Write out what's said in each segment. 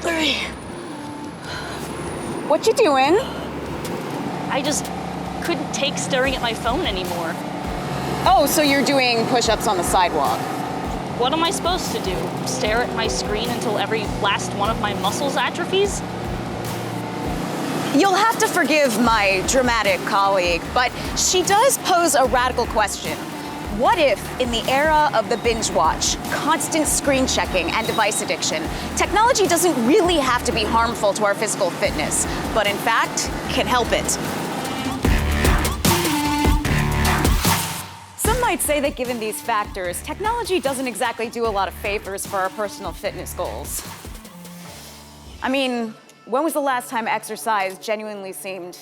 3. What you doing? I just couldn't take staring at my phone anymore. Oh, so you're doing push-ups on the sidewalk. What am I supposed to do? Stare at my screen until every last one of my muscles atrophies? You'll have to forgive my dramatic colleague, but she does pose a radical question. What if, in the era of the binge watch, constant screen checking, and device addiction, technology doesn't really have to be harmful to our physical fitness, but in fact, can help it? Some might say that given these factors, technology doesn't exactly do a lot of favors for our personal fitness goals. I mean, when was the last time exercise genuinely seemed,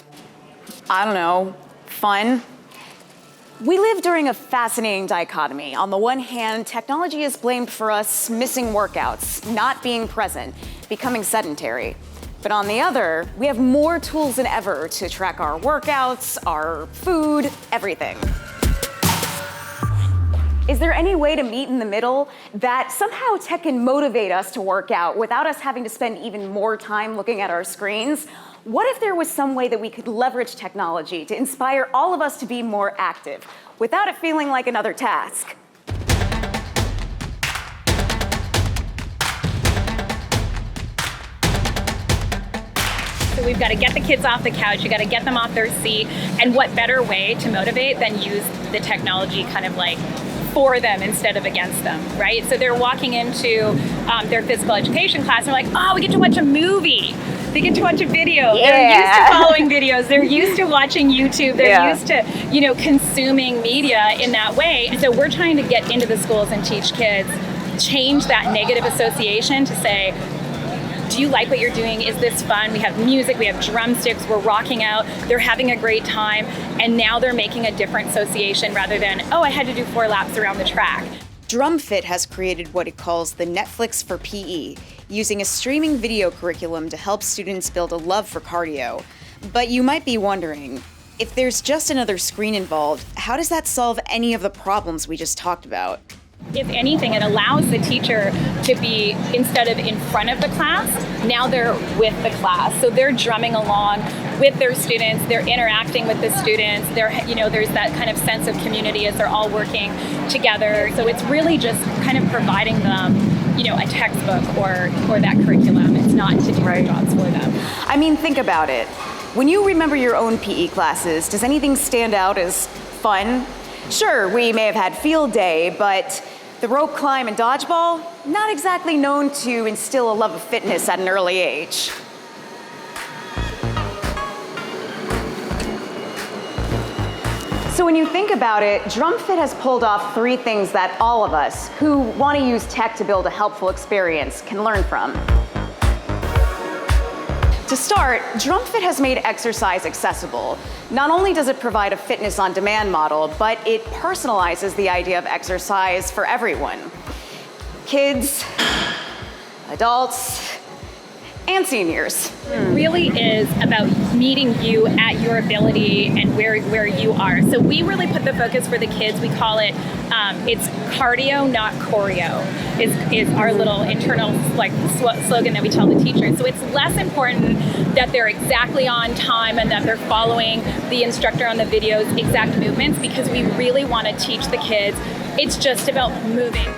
I don't know, fun? We live during a fascinating dichotomy. On the one hand, technology is blamed for us missing workouts, not being present, becoming sedentary. But on the other, we have more tools than ever to track our workouts, our food, everything. Is there any way to meet in the middle that somehow tech can motivate us to work out without us having to spend even more time looking at our screens? What if there was some way that we could leverage technology to inspire all of us to be more active without it feeling like another task? So we've got to get the kids off the couch, you got to get them off their seat, and what better way to motivate than use the technology kind of like for them instead of against them, right? So they're walking into their physical education class and they're like, oh, we get to watch a movie. They get to watch a video. Yeah. They're used to following videos. They're used to watching YouTube. They're used to, consuming media in that way. So we're trying to get into the schools and teach kids, change that negative association to say, do you like what you're doing? Is this fun? We have music, we have drumsticks, we're rocking out, they're having a great time, and now they're making a different association rather than, oh, I had to do 4 laps around the track. DrumFit has created what it calls the Netflix for PE, using a streaming video curriculum to help students build a love for cardio. But you might be wondering, if there's just another screen involved, how does that solve any of the problems we just talked about? If anything, it allows the teacher to be, instead of in front of the class, now they're with the class. So they're drumming along with their students, they're interacting with the students, there's that kind of sense of community as they're all working together. So it's really just kind of providing them, a textbook or that curriculum. It's not to do their jobs for them. I mean, think about it. When you remember your own PE classes, does anything stand out as fun? Sure, we may have had field day, but the rope climb and dodgeball, not exactly known to instill a love of fitness at an early age. So when you think about it, DrumFit has pulled off 3 things that all of us who want to use tech to build a helpful experience can learn from. To start, DrumFit has made exercise accessible. Not only does it provide a fitness on demand model, but it personalizes the idea of exercise for everyone. Kids, adults, and seniors. It really is about meeting you at your ability and where you are. So we really put the focus for the kids. We call it, it's cardio, not choreo, is our little internal slogan that we tell the teachers. So it's less important that they're exactly on time and that they're following the instructor on the video's exact movements, because we really want to teach the kids it's just about moving.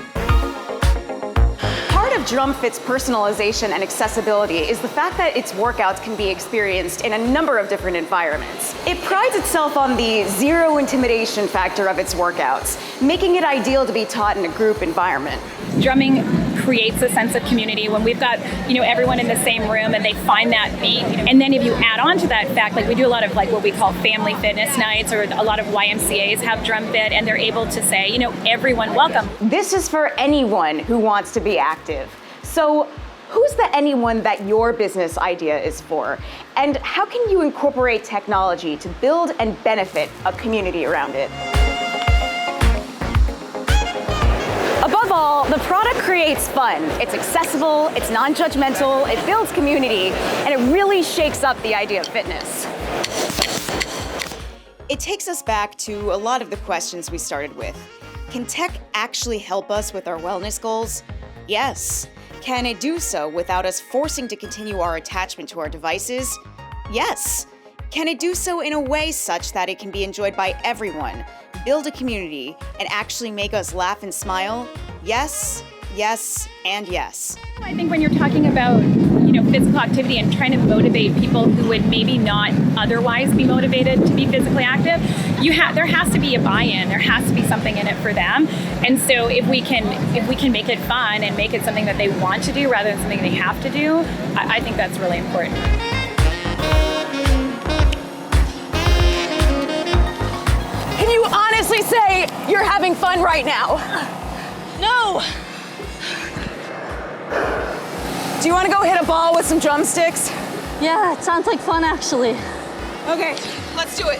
Part of DrumFit's personalization and accessibility is the fact that its workouts can be experienced in a number of different environments. It prides itself on the zero intimidation factor of its workouts, making it ideal to be taught in a group environment. Drumming creates a sense of community when we've got, everyone in the same room and they find that beat. And then if you add on to that fact, we do a lot of what we call family fitness nights, or a lot of YMCAs have DrumFit, and they're able to say, everyone welcome. This is for anyone who wants to be active. So who's the anyone that your business idea is for? And how can you incorporate technology to build and benefit a community around it? Above all, the product creates fun. It's accessible, it's non-judgmental, it builds community, and it really shakes up the idea of fitness. It takes us back to a lot of the questions we started with. Can tech actually help us with our wellness goals? Yes. Can it do so without us forcing to continue our attachment to our devices? Yes. Can it do so in a way such that it can be enjoyed by everyone, build a community, and actually make us laugh and smile? Yes, yes, and yes. I think when you're talking about, physical activity and trying to motivate people who would maybe not otherwise be motivated to be physically active, there has to be a buy-in. There has to be something in it for them. And so if we can make it fun and make it something that they want to do rather than something they have to do, I think that's really important. Can you honestly say you're having fun right now? No! Do you want to go hit a ball with some drumsticks? Yeah, it sounds like fun actually. Okay, let's do it.